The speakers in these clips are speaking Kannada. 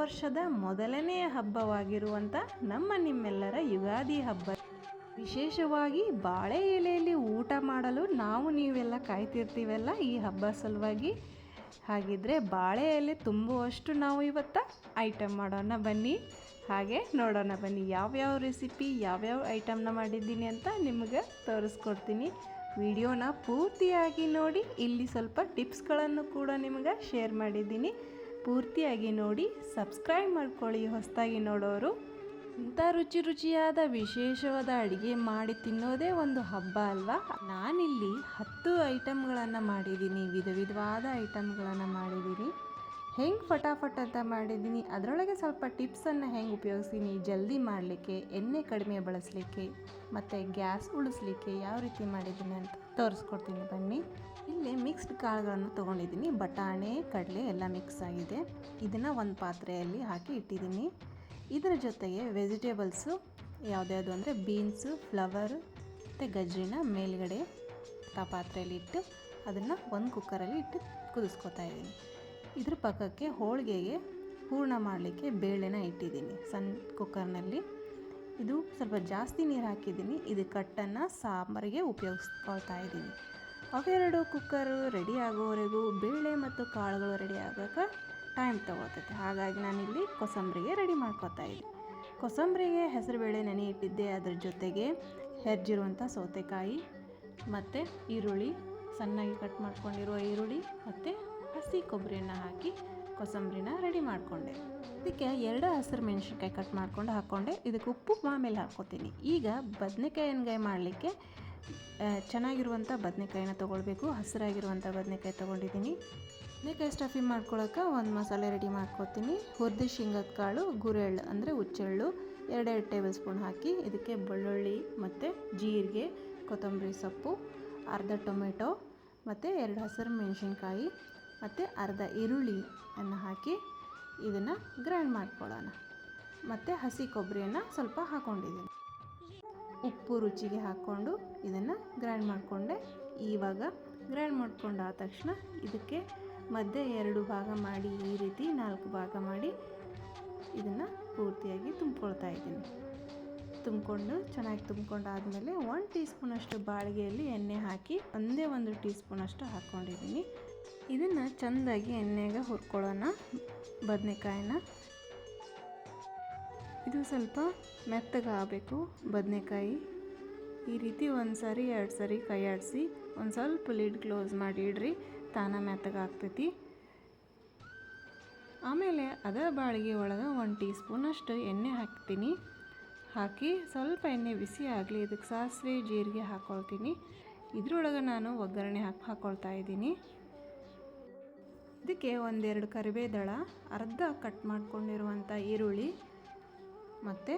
ವರ್ಷದ ಮೊದಲನೆಯ ಹಬ್ಬವಾಗಿರುವಂಥ ನಿಮ್ಮೆಲ್ಲರ ಯುಗಾದಿ ಹಬ್ಬ. ವಿಶೇಷವಾಗಿ ಬಾಳೆ ಎಲೆಯಲ್ಲಿ ಊಟ ಮಾಡಲು ನೀವೆಲ್ಲ ಕಾಯ್ತಿರ್ತೀವಲ್ಲ ಈ ಹಬ್ಬ ಸಲುವಾಗಿ. ಹಾಗಿದ್ರೆ ಬಾಳೆ ಎಲೆ ತುಂಬುವಷ್ಟು ನಾವು ಇವತ್ತು ಐಟಮ್ ಮಾಡೋಣ ಬನ್ನಿ. ಹಾಗೆ ನೋಡೋಣ ಬನ್ನಿ ಯಾವ್ಯಾವ ರೆಸಿಪಿ ಯಾವ್ಯಾವ ಐಟಮ್ನ ಮಾಡಿದ್ದೀನಿ ಅಂತ ನಿಮಗೆ ತೋರಿಸ್ಕೊಡ್ತೀನಿ. ವಿಡಿಯೋನ ಪೂರ್ತಿಯಾಗಿ ನೋಡಿ. ಇಲ್ಲಿ ಸ್ವಲ್ಪ ಟಿಪ್ಸ್ಗಳನ್ನು ಕೂಡ ನಿಮಗೆ ಶೇರ್ ಮಾಡಿದ್ದೀನಿ. ಪೂರ್ತಿಯಾಗಿ ನೋಡಿ, ಸಬ್ಸ್ಕ್ರೈಬ್ ಮಾಡ್ಕೊಳ್ಳಿ ಹೊಸದಾಗಿ ನೋಡೋರು. ಇಂಥ ರುಚಿಯಾದ ವಿಶೇಷವಾದ ಅಡುಗೆ ಮಾಡಿ ತಿನ್ನೋದೇ ಒಂದು ಹಬ್ಬ ಅಲ್ವಾ. ನಾನಿಲ್ಲಿ 10 ಐಟಮ್ಗಳನ್ನು ಮಾಡಿದ್ದೀನಿ, ವಿಧವಾದ ಐಟಮ್ಗಳನ್ನು ಮಾಡಿದ್ದೀನಿ. ಹೆಂಗೆ ಫಟಾಫಟ್ ಅಂತ ಮಾಡಿದ್ದೀನಿ, ಅದರೊಳಗೆ ಸ್ವಲ್ಪ ಟಿಪ್ಸನ್ನು ಹೆಂಗೆ ಉಪಯೋಗಿಸ್ತೀನಿ ಜಲ್ದಿ ಮಾಡಲಿಕ್ಕೆ, ಎಣ್ಣೆ ಕಡಿಮೆ ಬಳಸಲಿಕ್ಕೆ ಮತ್ತು ಗ್ಯಾಸ್ ಉಳಿಸ್ಲಿಕ್ಕೆ ಯಾವ ರೀತಿ ಮಾಡಿದ್ದೀನಿ ಅಂತ ತೋರಿಸ್ಕೊಡ್ತೀನಿ ಬನ್ನಿ. ಇಲ್ಲಿ ಮಿಕ್ಸ್ಡ್ ಕಾಳುಗಳನ್ನು ತೊಗೊಂಡಿದ್ದೀನಿ. ಬಟಾಣೆ, ಕಡಲೆ ಎಲ್ಲ ಮಿಕ್ಸ್ ಆಗಿದೆ. ಇದನ್ನು ಒಂದು ಪಾತ್ರೆಯಲ್ಲಿ ಹಾಕಿ ಇಟ್ಟಿದ್ದೀನಿ. ಇದರ ಜೊತೆಗೆ ವೆಜಿಟೇಬಲ್ಸು ಯಾವುದ್ಯಾವುದು ಅಂದರೆ ಬೀನ್ಸು, ಫ್ಲವರ್ ಮತ್ತು ಗಜ್ರಿನ ಮೇಲ್ಗಡೆ ಪಾತ್ರೆಯಲ್ಲಿ ಇಟ್ಟು ಅದನ್ನು ಒಂದು ಕುಕ್ಕರಲ್ಲಿ ಇಟ್ಟು ಕುದಿಸ್ಕೊತಾ ಇದ್ದೀನಿ. ಇದ್ರ ಪಕ್ಕಕ್ಕೆ ಹೋಳಿಗೆಗೆ ಹೂರಣ ಮಾಡಲಿಕ್ಕೆ ಬೇಳೆನ ಇಟ್ಟಿದ್ದೀನಿ ಸಣ್ಣ ಕುಕ್ಕರ್ನಲ್ಲಿ. ಇದು ಸ್ವಲ್ಪ ಜಾಸ್ತಿ ನೀರು ಹಾಕಿದ್ದೀನಿ. ಇದು ಕಟ್ಟನ್ನು ಸಾಂಬಾರಿಗೆ ಉಪಯೋಗಿಸ್ಕೊಳ್ತಾ ಇದ್ದೀನಿ. ಅವೆರಡು ಕುಕ್ಕರು ರೆಡಿ ಆಗೋವರೆಗೂ ಬೇಳೆ ಮತ್ತು ಕಾಳುಗಳು ರೆಡಿ ಆಗೋಕ್ಕೆ ಟೈಮ್ ತೊಗೊತೈತೆ. ಹಾಗಾಗಿ ನಾನಿಲ್ಲಿ ಕೋಸಂಬರಿಗೆ ರೆಡಿ ಮಾಡ್ಕೊತಾ ಇದ್ದೀನಿ. ಕೋಸಂಬರಿಗೆ ಹೆಸರುಬೇಳೆ ನೆನೆ ಇಟ್ಟಿದ್ದೆ. ಅದ್ರ ಜೊತೆಗೆ ಹೆರ್ಜಿರುವಂಥ ಸೌತೆಕಾಯಿ ಮತ್ತು ಈರುಳ್ಳಿ, ಸಣ್ಣಾಗಿ ಕಟ್ ಮಾಡ್ಕೊಂಡಿರುವ ಈರುಳ್ಳಿ ಮತ್ತು ಹಸಿ ಕೊಬ್ಬರಿಯನ್ನು ಹಾಕಿ ಕೋಸಂಬರಿನ ರೆಡಿ ಮಾಡಿಕೊಂಡೆ. ಇದಕ್ಕೆ 2 ಹಸಿರು ಮೆಣಸಿನ್ಕಾಯಿ ಕಟ್ ಮಾಡ್ಕೊಂಡು ಹಾಕ್ಕೊಂಡೆ. ಇದಕ್ಕೆ ಉಪ್ಪು ಆಮೇಲೆ ಹಾಕ್ಕೊತೀನಿ. ಈಗ ಬದನೆಕಾಯಿ ಎಣ್ಗಾಯಿ ಮಾಡಲಿಕ್ಕೆ ಚೆನ್ನಾಗಿರುವಂಥ ಬದನೆಕಾಯಿನ ತೊಗೊಳ್ಬೇಕು. ಹಸಿರಾಗಿರುವಂಥ ಬದನೆಕಾಯಿ ತೊಗೊಂಡಿದ್ದೀನಿ. ಬದನೆಕಾಯಿ ಸ್ಟಫಿಂಗ್ ಮಾಡ್ಕೊಳ್ಳೋಕೆ ಒಂದು ಮಸಾಲೆ ರೆಡಿ ಮಾಡ್ಕೊತೀನಿ. ಹುರಿದ ಶೇಂಗದ ಕಾಳು, ಗುರೆಳ್ಳು ಅಂದರೆ ಹುಚ್ಚೆಳ್ಳು 2 ಟೇಬಲ್ ಸ್ಪೂನ್ ಹಾಕಿ ಇದಕ್ಕೆ ಬೆಳ್ಳುಳ್ಳಿ ಮತ್ತು ಜೀರಿಗೆ, ಕೊತ್ತಂಬರಿ ಸೊಪ್ಪು, ಅರ್ಧ ಟೊಮೆಟೊ ಮತ್ತು 2 ಹಸಿರು ಮೆಣಸಿನ್ಕಾಯಿ ಮತ್ತು ಅರ್ಧ ಈರುಳ್ಳಿಯನ್ನು ಹಾಕಿ ಇದನ್ನು ಗ್ರೈಂಡ್ ಮಾಡ್ಕೊಳ್ಳೋಣ. ಮತ್ತು ಹಸಿ ಕೊಬ್ಬರಿಯನ್ನು ಸ್ವಲ್ಪ ಹಾಕ್ಕೊಂಡಿದ್ದೀನಿ. ಉಪ್ಪು ರುಚಿಗೆ ಹಾಕ್ಕೊಂಡು ಇದನ್ನು ಗ್ರೈಂಡ್ ಮಾಡಿಕೊಂಡೆ. ಇವಾಗ ಗ್ರೈಂಡ್ ಮಾಡ್ಕೊಂಡಾದ ತಕ್ಷಣ ಇದಕ್ಕೆ ಮಧ್ಯೆ 2 ಭಾಗ ಮಾಡಿ ಈ ರೀತಿ 4 ಭಾಗ ಮಾಡಿ ಇದನ್ನು ಪೂರ್ತಿಯಾಗಿ ತುಂಬ್ಕೊಳ್ತಾ ಇದ್ದೀನಿ. ಚೆನ್ನಾಗಿ ತುಂಬ್ಕೊಂಡಾದಮೇಲೆ 1 ಟೀ ಸ್ಪೂನಷ್ಟು ಬಾಳಿಗೆಯಲ್ಲಿ ಎಣ್ಣೆ ಹಾಕಿ ಒಂದೇ 1 ಟೀ ಸ್ಪೂನಷ್ಟು ಹಾಕ್ಕೊಂಡಿದ್ದೀನಿ. ಇದನ್ನು ಚೆಂದಾಗಿ ಎಣ್ಣೆಗೆ ಹುರ್ಕೊಳ್ಳೋಣ. ಬದನೆಕಾಯಿನ ಇದು ಸ್ವಲ್ಪ ಮೆತ್ತಗಾಗಬೇಕು. ಬದನೆಕಾಯಿ ಈ ರೀತಿ 1 ಸರಿ 2 ಸರಿ ಕೈ ಆಡಿಸಿ ಒಂದು ಸ್ವಲ್ಪ ಲಿಡ್ ಕ್ಲೋಸ್ ಮಾಡಿ ಇಡ್ರಿ, ತಾನ ಮೆತ್ತಗಾಗ್ತೈತಿ. ಆಮೇಲೆ ಅದೇ ಬಾಳಿಗೆ ಒಳಗೆ 1 ಟೀ ಸ್ಪೂನಷ್ಟು ಎಣ್ಣೆ ಹಾಕ್ತೀನಿ. ಹಾಕಿ ಸ್ವಲ್ಪ ಎಣ್ಣೆ ಬಿಸಿ ಆಗಲಿ. ಇದಕ್ಕೆ ಸಾಸಿವೆ ಜೀರಿಗೆ ಹಾಕ್ಕೊಳ್ತೀನಿ. ಇದ್ರೊಳಗೆ ನಾನು ಒಗ್ಗರಣೆ ಹಾಕ್ಕೊಳ್ತಾ ಇದ್ದೀನಿ. ಇದಕ್ಕೆ 1-2 ಕರಿಬೇವು ದಳ, ಅರ್ಧ ಕಟ್ ಮಾಡ್ಕೊಂಡಿರುವಂಥ ಈರುಳ್ಳಿ ಮತ್ತು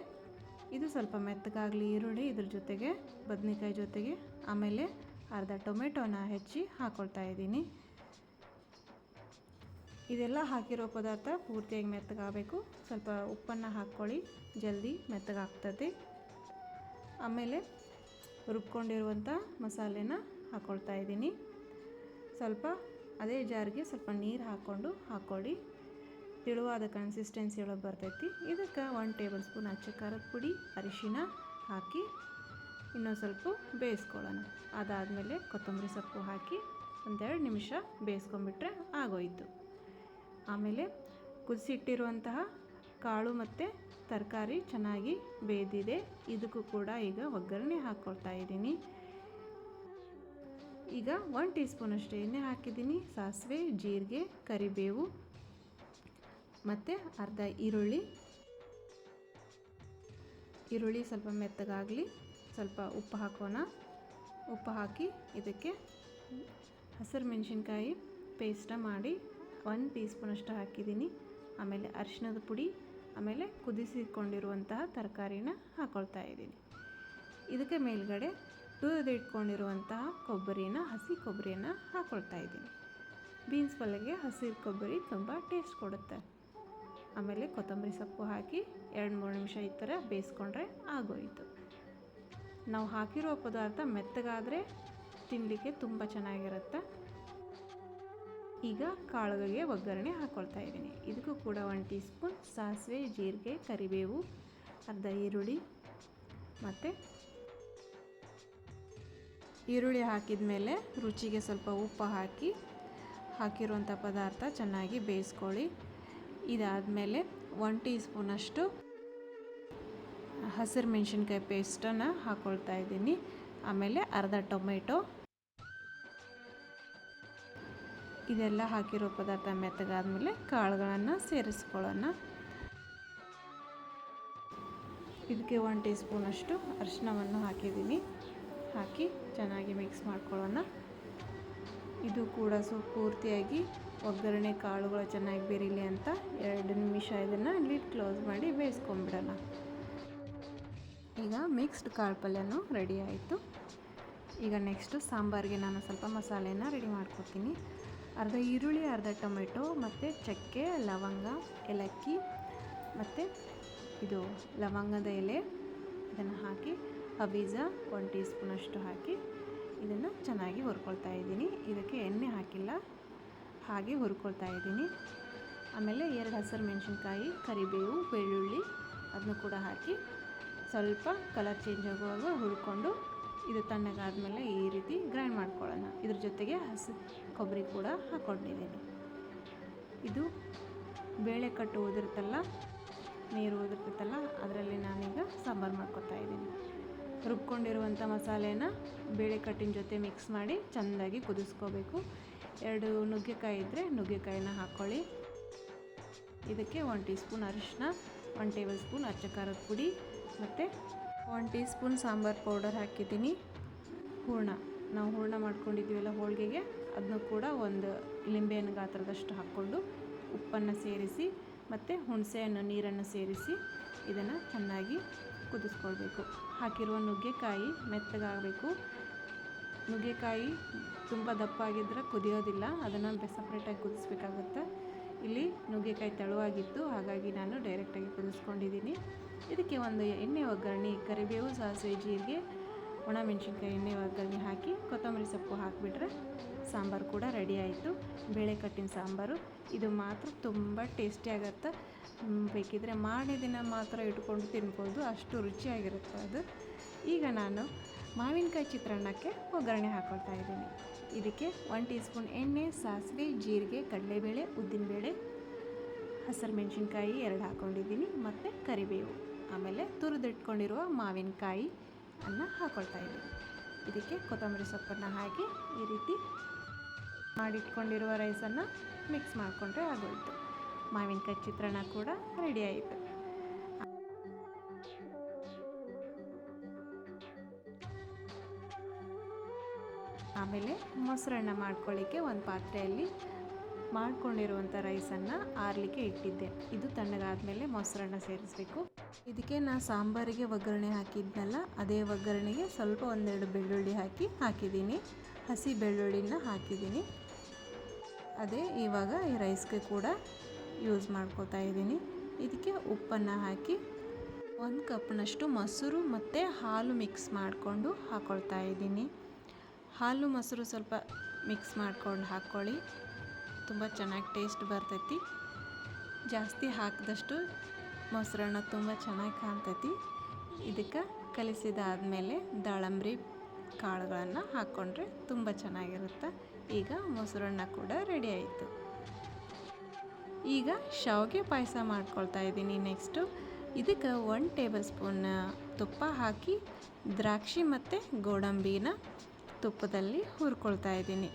ಇದು ಸ್ವಲ್ಪ ಮೆತ್ತಗಾಗಲಿ ಈರುಳ್ಳಿ, ಇದ್ರ ಜೊತೆಗೆ ಬದನೆಕಾಯಿ ಜೊತೆಗೆ. ಆಮೇಲೆ ಅರ್ಧ ಟೊಮೆಟೊನ ಹೆಚ್ಚಿ ಹಾಕ್ಕೊಳ್ತಾ ಇದ್ದೀನಿ. ಇದೆಲ್ಲ ಹಾಕಿರೋ ಪದಾರ್ಥ ಪೂರ್ತಿಯಾಗಿ ಮೆತ್ತಗಾಗಬೇಕು. ಸ್ವಲ್ಪ ಉಪ್ಪನ್ನು ಹಾಕ್ಕೊಳ್ಳಿ, ಜಲ್ದಿ ಮೆತ್ತಗಾಗ್ತದೆ. ಆಮೇಲೆ ರುಬ್ಕೊಂಡಿರುವಂಥ ಮಸಾಲೆನ ಹಾಕ್ಕೊಳ್ತಾ ಇದ್ದೀನಿ. ಸ್ವಲ್ಪ ಅದೇ ಜಾರಿಗೆ ಸ್ವಲ್ಪ ನೀರು ಹಾಕ್ಕೊಳ್ಳಿ. ತೆಳುವಾದ ಕನ್ಸಿಸ್ಟೆನ್ಸಿ ಒಳಗೆ ಬರ್ತೈತಿ. ಇದಕ್ಕೆ 1 ಟೇಬಲ್ ಸ್ಪೂನ್ ಅಚ್ಚ ಖಾರದ ಪುಡಿ, ಅರಿಶಿನ ಹಾಕಿ ಇನ್ನೊಂದು ಸ್ವಲ್ಪ ಬೇಯಿಸ್ಕೊಳ್ಳೋಣ. ಅದಾದಮೇಲೆ ಕೊತ್ತಂಬರಿ ಸೊಪ್ಪು ಹಾಕಿ 1-2 ನಿಮಿಷ ಬೇಯಿಸ್ಕೊಂಬಿಟ್ರೆ ಆಗೋಯಿತು. ಆಮೇಲೆ ಕುದಿಸಿಟ್ಟಿರುವಂತಹ ಕಾಳು ಮತ್ತು ತರಕಾರಿ ಚೆನ್ನಾಗಿ ಬೇಯ್ದಿದೆ. ಇದಕ್ಕೂ ಕೂಡ ಈಗ ಒಗ್ಗರಣೆ ಹಾಕ್ಕೊಳ್ತಾ ಇದ್ದೀನಿ. ಈಗ 1 ಟೀ ಸ್ಪೂನಷ್ಟು ಎಣ್ಣೆ ಹಾಕಿದ್ದೀನಿ. ಸಾಸಿವೆ, ಜೀರಿಗೆ, ಕರಿಬೇವು ಮತ್ತು ಅರ್ಧ ಈರುಳ್ಳಿ ಸ್ವಲ್ಪ ಮೆತ್ತಗಾಗಲಿ. ಸ್ವಲ್ಪ ಉಪ್ಪು ಹಾಕೋಣ. ಉಪ್ಪು ಹಾಕಿ ಇದಕ್ಕೆ ಹಸಿರು ಮೆಣಸಿನ್ಕಾಯಿ ಪೇಸ್ಟ್ ಮಾಡಿ 1 ಟೀ ಸ್ಪೂನಷ್ಟು ಹಾಕಿದ್ದೀನಿ. ಆಮೇಲೆ ಅರಿಶಿಣದ ಪುಡಿ, ಆಮೇಲೆ ಕುದಿಸಿಕೊಂಡಿರುವಂತಹ ತರಕಾರಿನ ಹಾಕ್ಕೊಳ್ತಾ ಇದ್ದೀನಿ. ಇದಕ್ಕೆ ಮೇಲ್ಗಡೆ ತುರಿದಿಟ್ಕೊಂಡಿರುವಂತಹ ಹಸಿ ಕೊಬ್ಬರಿಯನ್ನು ಹಾಕ್ಕೊಳ್ತಾ ಇದ್ದೀನಿ. ಬೀನ್ಸ್ ಪಲ್ಯಗೆ ಹಸಿ ಕೊಬ್ಬರಿ ತುಂಬ ಟೇಸ್ಟ್ ಕೊಡುತ್ತೆ. ಆಮೇಲೆ ಕೊತ್ತಂಬರಿ ಸೊಪ್ಪು ಹಾಕಿ 2-3 ನಿಮಿಷ ಈ ಥರ ಬೇಯಿಸ್ಕೊಂಡ್ರೆ ಆಗೋಯಿತು. ನಾವು ಹಾಕಿರೋ ಪದಾರ್ಥ ಮೆತ್ತಗಾದರೆ ತಿನ್ನಲಿಕ್ಕೆ ತುಂಬ ಚೆನ್ನಾಗಿರುತ್ತೆ. ಈಗ ಕಾಳುಗಳಿಗೆ ಒಗ್ಗರಣೆ ಹಾಕ್ಕೊಳ್ತಾ ಇದ್ದೀನಿ. ಇದಕ್ಕೂ ಕೂಡ 1 ಟೀ ಸ್ಪೂನ್ ಸಾಸಿವೆ, ಜೀರಿಗೆ, ಕರಿಬೇವು, ಅರ್ಧ ಈರುಳ್ಳಿ ಮತ್ತು ಈರುಳ್ಳಿ ಹಾಕಿದ ಮೇಲೆ ರುಚಿಗೆ ಸ್ವಲ್ಪ ಉಪ್ಪು ಹಾಕಿರುವಂಥ ಪದಾರ್ಥ ಚೆನ್ನಾಗಿ ಬೇಯಿಸ್ಕೊಳ್ಳಿ. ಇದಾದಮೇಲೆ 1 ಟೀ ಸ್ಪೂನಷ್ಟು ಹಸಿರು ಮೆಣಸಿನ್ಕಾಯಿ ಪೇಸ್ಟನ್ನು ಹಾಕ್ಕೊಳ್ತಾ ಇದ್ದೀನಿ. ಆಮೇಲೆ ಅರ್ಧ ಟೊಮೆಟೊ. ಇದೆಲ್ಲ ಹಾಕಿರೋ ಪದಾರ್ಥ ಮೆತ್ತಗಾದ್ಮೇಲೆ ಕಾಳುಗಳನ್ನು ಸೇರಿಸ್ಕೊಳ್ಳೋಣ. ಇದಕ್ಕೆ 1 ಟೀ ಸ್ಪೂನಷ್ಟು ಅರಿಶಿನವನ್ನು ಹಾಕಿದ್ದೀನಿ. ಹಾಕಿ ಚೆನ್ನಾಗಿ ಮಿಕ್ಸ್ ಮಾಡ್ಕೊಳ್ಳೋಣ. ಇದು ಕೂಡ ಪೂರ್ತಿಯಾಗಿ ಒಗ್ಗರಣೆ ಕಾಳುಗಳು ಚೆನ್ನಾಗಿ ಬೆರೀಲಿ ಅಂತ 2 ನಿಮಿಷ ಇದನ್ನು ಲಿಡ್ ಕ್ಲೋಸ್ ಮಾಡಿ ಬೇಯಿಸ್ಕೊಂಬಿಡೋಣ. ಈಗ ಮಿಕ್ಸ್ಡ್ ಕಾಳು ಪಲ್ಯನೂ ರೆಡಿ ಆಯಿತು. ಈಗ ನೆಕ್ಸ್ಟು ಸಾಂಬಾರಿಗೆ ನಾನು ಸ್ವಲ್ಪ ಮಸಾಲೆಯನ್ನು ರೆಡಿ ಮಾಡ್ಕೊತೀನಿ. ಅರ್ಧ ಈರುಳ್ಳಿ, ಅರ್ಧ ಟೊಮೆಟೊ ಮತ್ತು ಚಕ್ಕೆ, ಲವಂಗ, ಏಲಕ್ಕಿ ಮತ್ತು ಇದು ಲವಂಗದ ಎಲೆ ಇದನ್ನು ಹಾಕಿ ಹಬೀಜ 1 ಟೀ ಸ್ಪೂನಷ್ಟು ಹಾಕಿ ಇದನ್ನು ಚೆನ್ನಾಗಿ ಹುರ್ಕೊಳ್ತಾ ಇದ್ದೀನಿ. ಇದಕ್ಕೆ ಎಣ್ಣೆ ಹಾಕಿಲ್ಲ, ಹಾಗೆ ಹುರ್ಕೊಳ್ತಾ ಇದ್ದೀನಿ. ಆಮೇಲೆ 2 ಹಸಿರು ಮೆಣಸಿನ್ಕಾಯಿ, ಕರಿಬೇವು, ಬೆಳ್ಳುಳ್ಳಿ ಅದನ್ನು ಕೂಡ ಹಾಕಿ ಸ್ವಲ್ಪ ಕಲರ್ ಚೇಂಜ್ ಆಗುವಾಗ ಹುರ್ಕೊಂಡು ಇದು ತಣ್ಣಗಾದ್ಮೇಲೆ ಈ ರೀತಿ ಗ್ರೈಂಡ್ ಮಾಡ್ಕೊಳ್ಳೋಣ. ಇದ್ರ ಜೊತೆಗೆ ಹಸಿ ಕೊಬ್ಬರಿ ಕೂಡ ಹಾಕ್ಕೊಂಡಿದ್ದೀನಿ. ಇದು ಬೇಳೆ ಕಟ್ಟು ಉದಿರುತ್ತಲ್ಲ, ನೀರು ಉದುರ್ತೈತಲ್ಲ, ಅದರಲ್ಲಿ ನಾನೀಗ ಸಾಂಬಾರು ಮಾಡ್ಕೊತಾ ಇದ್ದೀನಿ. ರುಬ್ಕೊಂಡಿರುವಂಥ ಮಸಾಲೆನ ಬೇಳೆ ಕಟ್ಟಿನ ಜೊತೆ ಮಿಕ್ಸ್ ಮಾಡಿ ಚೆಂದಾಗಿ ಕುದಿಸ್ಕೋಬೇಕು. 2 ನುಗ್ಗೆಕಾಯಿ ಇದ್ದರೆ ನುಗ್ಗೆಕಾಯಿನ ಹಾಕ್ಕೊಳ್ಳಿ. ಇದಕ್ಕೆ 1 ಟೀ ಸ್ಪೂನ್ ಅರಿಶಿನ, 1 ಟೇಬಲ್ ಸ್ಪೂನ್ ಅಚ್ಚ ಖಾರದ ಪುಡಿ ಮತ್ತು 1 ಟೀ ಸ್ಪೂನ್ ಸಾಂಬಾರು ಪೌಡರ್ ಹಾಕಿದ್ದೀನಿ. ನಾವು ಹೂರಣ ಮಾಡ್ಕೊಂಡಿದ್ದೀವಲ್ಲ ಹೋಳಿಗೆಗೆ, ಅದನ್ನು ಕೂಡ 1 ಲಿಂಬೆಹಣ್ಣು ಗಾತ್ರದಷ್ಟು ಹಾಕ್ಕೊಂಡು ಉಪ್ಪನ್ನು ಸೇರಿಸಿ ಮತ್ತು ಹುಣಸೆಹಣ್ಣು ನೀರನ್ನು ಸೇರಿಸಿ ಇದನ್ನು ಚೆನ್ನಾಗಿ ಕುದಿಸ್ಕೊಳ್ಬೇಕು. ಹಾಕಿರುವ ನುಗ್ಗೆಕಾಯಿ ಮೆತ್ತಗಾಗಬೇಕು. ನುಗ್ಗೆಕಾಯಿ ತುಂಬ ದಪ್ಪ ಆಗಿದ್ದರೆ ಕುದಿಯೋದಿಲ್ಲ, ಅದನ್ನು ಸಪ್ರೇಟಾಗಿ ಕುದಿಸ್ಬೇಕಾಗುತ್ತೆ. ಇಲ್ಲಿ ನುಗ್ಗೆಕಾಯಿ ತೆಳುವಾಗಿತ್ತು, ಹಾಗಾಗಿ ನಾನು ಡೈರೆಕ್ಟಾಗಿ ಕುದಿಸ್ಕೊಂಡಿದ್ದೀನಿ. ಇದಕ್ಕೆ ಒಂದು ಎಣ್ಣೆ ಒಗ್ಗರಣೆ, ಕರಿಬೇವು, ಸಾಸಿವೆ, ಜೀರಿಗೆ, ಒಣಮೆಣಸಿನ್ಕಾಯಿ ಎಣ್ಣೆ ಒಗ್ಗರಣೆ ಹಾಕಿ ಕೊತ್ತಂಬರಿ ಸೊಪ್ಪು ಹಾಕಿಬಿಟ್ರೆ ಸಾಂಬಾರು ಕೂಡ ರೆಡಿ ಆಯಿತು. ಬೇಳೆ ಕಟ್ಟಿನ ಸಾಂಬಾರು. ಇದು ಮಾತ್ರ ತುಂಬ ಟೇಸ್ಟಿಯಾಗತ್ತೆ. ಬೇಕಿದ್ದರೆ ಮಾರನೇ ದಿನ ಮಾತ್ರ ಇಟ್ಕೊಂಡು ತಿನ್ಬೋದು, ಅಷ್ಟು ರುಚಿಯಾಗಿರುತ್ತೆ ಅದು. ಈಗ ನಾನು ಮಾವಿನಕಾಯಿ ಚಿತ್ರಾನ್ನಕ್ಕೆ ಒಗ್ಗರಣೆ ಹಾಕ್ಕೊಳ್ತಾ ಇದ್ದೀನಿ. ಇದಕ್ಕೆ 1 ಟೀ ಸ್ಪೂನ್ ಎಣ್ಣೆ, ಸಾಸಿವೆ, ಜೀರಿಗೆ, ಕಡಲೆಬೇಳೆ, ಉದ್ದಿನಬೇಳೆ, ಹಸಿರು ಮೆಣಸಿನ್ಕಾಯಿ 2 ಹಾಕ್ಕೊಂಡಿದ್ದೀನಿ ಮತ್ತು ಕರಿಬೇವು, ಆಮೇಲೆ ತುರಿದಿಟ್ಕೊಂಡಿರುವ ಮಾವಿನಕಾಯಿ ಹಾಕ್ಕೊಳ್ತಾ ಇದ್ದೀನಿ. ಇದಕ್ಕೆ ಕೊತ್ತಂಬರಿ ಸೊಪ್ಪನ್ನು ಹಾಕಿ ಈ ರೀತಿ ಮಾಡಿಟ್ಕೊಂಡಿರುವ ರೈಸನ್ನು ಮಿಕ್ಸ್ ಮಾಡಿಕೊಂಡ್ರೆ ಆಗೋಯಿತು. ಮಾವಿನಕಾಯಿ ಚಿತ್ರಾನ್ನ ಕೂಡ ರೆಡಿ ಆಯಿತು. ಆಮೇಲೆ ಮೊಸರನ್ನ ಮಾಡ್ಕೊಳ್ಳಿಕ್ಕೆ ಒಂದು ಪಾತ್ರೆಯಲ್ಲಿ ಮಾಡ್ಕೊಂಡಿರುವಂಥ ರೈಸನ್ನು ಆರಲಿಕ್ಕೆ ಇಟ್ಟಿದ್ದೆ. ಇದು ತಣ್ಣಗಾದ್ಮೇಲೆ ಮೊಸರನ್ನ ಸೇರಿಸಬೇಕು. ಇದಕ್ಕೆ ನಾನು ಸಾಂಬಾರಿಗೆ ಒಗ್ಗರಣೆ ಹಾಕಿದ್ನಲ್ಲ, ಅದೇ ಒಗ್ಗರಣೆಗೆ ಸ್ವಲ್ಪ 1-2 ಬೆಳ್ಳುಳ್ಳಿ ಹಾಕಿದ್ದೀನಿ. ಹಸಿ ಬೆಳ್ಳುಳ್ಳಿನ ಹಾಕಿದ್ದೀನಿ. ಅದೇ ಇವಾಗ ಈ ರೈಸ್ಗೆ ಕೂಡ ಯೂಸ್ ಮಾಡ್ಕೋತಾ ಇದ್ದೀನಿ. ಇದಕ್ಕೆ ಉಪ್ಪನ್ನು ಹಾಕಿ 1 ಕಪ್ನಷ್ಟು ಮೊಸರು ಮತ್ತು ಹಾಲು ಮಿಕ್ಸ್ ಮಾಡಿಕೊಂಡು ಹಾಕ್ಕೊಳ್ತಾ ಇದ್ದೀನಿ. ಹಾಲು ಮೊಸರು ಸ್ವಲ್ಪ ಮಿಕ್ಸ್ ಮಾಡ್ಕೊಂಡು ಹಾಕ್ಕೊಳ್ಳಿ, ತುಂಬ ಚೆನ್ನಾಗಿ ಟೇಸ್ಟ್ ಬರ್ತೈತಿ. ಜಾಸ್ತಿ ಹಾಕಿದಷ್ಟು ಮೊಸರನ್ನ ತುಂಬ ಚೆನ್ನಾಗಿ ಕಾಣ್ತೈತಿ. ಇದಕ್ಕೆ ಕಲಿಸಿದಾದ್ಮೇಲೆ ದಾಳಂಬ್ರಿ ಕಾಳುಗಳನ್ನು ಹಾಕ್ಕೊಂಡ್ರೆ ತುಂಬ ಚೆನ್ನಾಗಿರುತ್ತೆ. ಈಗ ಮೊಸರನ್ನ ಕೂಡ ರೆಡಿ ಆಯಿತು. ಈಗ ಶಾವಿಗೆ ಪಾಯಸ ಮಾಡ್ಕೊಳ್ತಾ ಇದ್ದೀನಿ. ನೆಕ್ಸ್ಟು ಇದಕ್ಕೆ 1 ಟೇಬಲ್ ಸ್ಪೂನ್ ತುಪ್ಪ ಹಾಕಿ ದ್ರಾಕ್ಷಿ ಮತ್ತು ಗೋಡಂಬಿನ ತುಪ್ಪದಲ್ಲಿ ಹುರ್ಕೊಳ್ತಾ ಇದ್ದೀನಿ.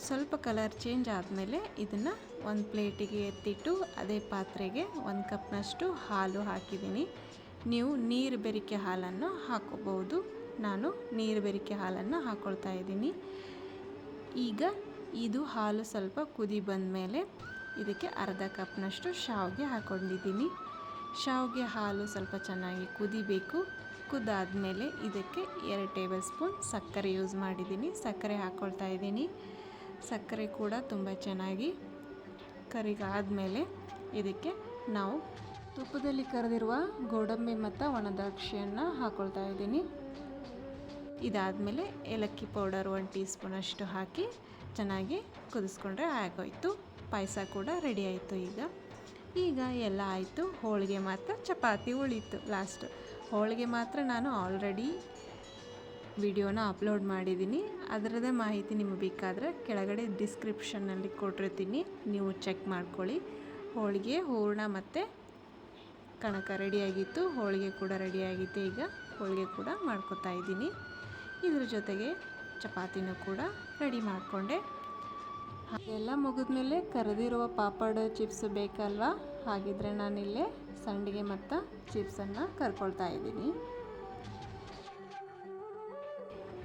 ಸ್ವಲ್ಪ ಕಲರ್ ಚೇಂಜ್ ಆದಮೇಲೆ ಇದನ್ನು ಒಂದು ಪ್ಲೇಟಿಗೆ ಎತ್ತಿಟ್ಟು ಅದೇ ಪಾತ್ರೆಗೆ 1 ಕಪ್ನಷ್ಟು ಹಾಲು ಹಾಕಿದ್ದೀನಿ. ನೀವು ನೀರು ಬೆರಿಕೆ ಹಾಲನ್ನು ಹಾಕೋಬಹುದು. ನಾನು ನೀರು ಬೆರಿಕೆ ಹಾಲನ್ನು ಹಾಕ್ಕೊಳ್ತಾ ಇದ್ದೀನಿ. ಈಗ ಇದು ಹಾಲು ಸ್ವಲ್ಪ ಕುದಿ ಬಂದಮೇಲೆ ಇದಕ್ಕೆ ಅರ್ಧ ಕಪ್ನಷ್ಟು ಶಾವಿಗೆ ಹಾಕ್ಕೊಂಡಿದ್ದೀನಿ. ಶಾವಿಗೆ ಹಾಲು ಸ್ವಲ್ಪ ಚೆನ್ನಾಗಿ ಕುದಿಬೇಕು. ಕುದ್ದಾದಮೇಲೆ ಇದಕ್ಕೆ 2 ಟೇಬಲ್ ಸ್ಪೂನ್ ಸಕ್ಕರೆ ಯೂಸ್ ಮಾಡಿದ್ದೀನಿ. ಸಕ್ಕರೆ ಹಾಕ್ಕೊಳ್ತಾ ಇದ್ದೀನಿ. ಸಕ್ಕರೆ ಕೂಡ ತುಂಬ ಚೆನ್ನಾಗಿ ಕರಿಗಾದ್ಮೇಲೆ ಇದಕ್ಕೆ ನಾವು ತುಪ್ಪದಲ್ಲಿ ಕರೆದಿರುವ ಗೋಡಂಬಿ ಮತ್ತು ಒಣ ದ್ರಾಕ್ಷಿಯನ್ನು ಹಾಕ್ಕೊಳ್ತಾ ಇದ್ದೀನಿ. ಇದಾದಮೇಲೆ ಏಲಕ್ಕಿ ಪೌಡರ್ 1 ಟೀ ಸ್ಪೂನಷ್ಟು ಹಾಕಿ ಚೆನ್ನಾಗಿ ಕುದಿಸ್ಕೊಂಡ್ರೆ ಆಗೋಯ್ತು. ಪಾಯಸ ಕೂಡ ರೆಡಿ ಆಯಿತು. ಈಗ ಎಲ್ಲ ಆಯಿತು. ಹೋಳಿಗೆ ಮಾತ್ರ ಚಪಾತಿ ಉಳೀತು ಲಾಸ್ಟ್. ಹೋಳಿಗೆ ಮಾತ್ರ ನಾನು ಆಲ್ರೆಡಿ ವಿಡಿಯೋನ ಅಪ್ಲೋಡ್ ಮಾಡಿದ್ದೀನಿ. ಅದರದ್ದೇ ಮಾಹಿತಿ ನಿಮಗೆ ಬೇಕಾದರೆ ಕೆಳಗಡೆ ಡಿಸ್ಕ್ರಿಪ್ಷನ್ನಲ್ಲಿ ಕೊಟ್ಟಿರ್ತೀನಿ, ನೀವು ಚೆಕ್ ಮಾಡ್ಕೊಳ್ಳಿ. ಹೋಳಿಗೆ, ಹೂರಣ ಮತ್ತು ಕಣಕ ರೆಡಿಯಾಗಿತ್ತು. ಹೋಳಿಗೆ ಕೂಡ ರೆಡಿಯಾಗಿತ್ತು. ಈಗ ಹೋಳಿಗೆ ಕೂಡ ಮಾಡ್ಕೊತಾ ಇದ್ದೀನಿ. ಇದ್ರ ಜೊತೆಗೆ ಚಪಾತಿನೂ ಕೂಡ ರೆಡಿ ಮಾಡಿಕೊಂಡೆ. ಎಲ್ಲ ಮುಗಿದ್ಮೇಲೆ ಕರೆದಿರುವ ಪಾಪಡ್ ಚಿಪ್ಸ್ ಬೇಕಲ್ವಾ, ಹಾಗಿದ್ರೆ ನಾನಿಲ್ಲೇ ಸಂಡಿಗೆ ಮತ್ತು ಚಿಪ್ಸನ್ನು ಕರ್ಕೊಳ್ತಾ ಇದ್ದೀನಿ.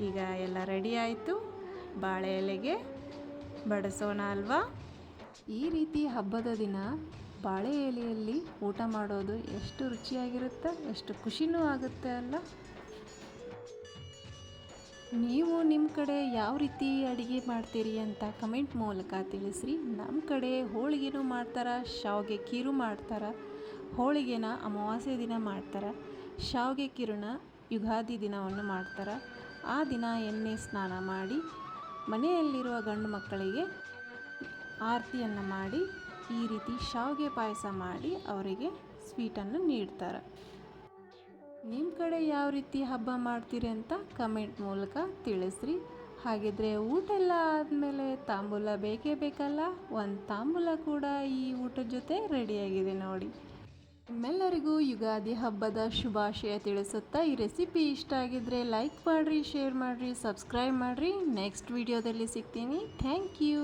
ಈಗ ಎಲ್ಲ ರೆಡಿ ಆಯಿತು. ಬಾಳೆ ಎಲೆಗೆ ಬಡಿಸೋಣ ಅಲ್ವಾ. ಈ ರೀತಿ ಹಬ್ಬದ ದಿನ ಬಾಳೆ ಎಲೆಯಲ್ಲಿ ಊಟ ಮಾಡೋದು ಎಷ್ಟು ರುಚಿಯಾಗಿರುತ್ತೆ, ಎಷ್ಟು ಖುಷಿನೂ ಆಗುತ್ತೆ ಅಲ್ಲ. ನೀವು ನಿಮ್ಮ ಕಡೆ ಯಾವ ರೀತಿ ಅಡುಗೆ ಮಾಡ್ತೀರಿ ಅಂತ ಕಮೆಂಟ್ ಮೂಲಕ ತಿಳಿಸ್ರಿ. ನಮ್ಮ ಕಡೆ ಹೋಳಿಗೆನೂ ಮಾಡ್ತಾರೆ, ಶಾವಿಗೆ ಖೀರು ಮಾಡ್ತಾರೆ. ಹೋಳಿಗೆನ ಅಮಾವಾಸ್ಯೆ ದಿನ ಮಾಡ್ತಾರೆ, ಶಾವಿಗೆ ಖೀರನ್ನ ಯುಗಾದಿ ದಿನವನ್ನು ಮಾಡ್ತಾರೆ. ಆ ದಿನ ಎಣ್ಣೆ ಸ್ನಾನ ಮಾಡಿ ಮನೆಯಲ್ಲಿರುವ ಗಂಡು ಮಕ್ಕಳಿಗೆ ಆರತಿಯನ್ನು ಮಾಡಿ ಈ ರೀತಿ ಶಾವಿಗೆ ಪಾಯಸ ಮಾಡಿ ಅವರಿಗೆ ಸ್ವೀಟನ್ನು ನೀಡ್ತಾರೆ. ನಿಮ್ಮ ಕಡೆ ಯಾವ ರೀತಿ ಹಬ್ಬ ಮಾಡ್ತೀರಿ ಅಂತ ಕಮೆಂಟ್ ಮೂಲಕ ತಿಳಿಸ್ರಿ. ಹಾಗಿದ್ರೆ ಊಟ ಎಲ್ಲ ಆದಮೇಲೆ ತಾಂಬೂಲ ಬೇಕೇ ಬೇಕಲ್ಲ. ಒಂದು ತಾಂಬೂಲ ಕೂಡ ಈ ಊಟದ ಜೊತೆ ರೆಡಿಯಾಗಿದೆ ನೋಡಿ. ನಿಮ್ಮೆಲ್ಲರಿಗೂ ಯುಗಾದಿ ಹಬ್ಬದ ಶುಭಾಶಯ ತಿಳಿಸುತ್ತಾ, ಈ ರೆಸಿಪಿ ಇಷ್ಟ ಆಗಿದ್ದರೆ ಲೈಕ್ ಮಾಡಿರಿ, ಶೇರ್ ಮಾಡಿರಿ, ಸಬ್ಸ್ಕ್ರೈಬ್ ಮಾಡಿರಿ. ನೆಕ್ಸ್ಟ್ ವಿಡಿಯೋದಲ್ಲಿ ಸಿಗ್ತೀನಿ. Thank you.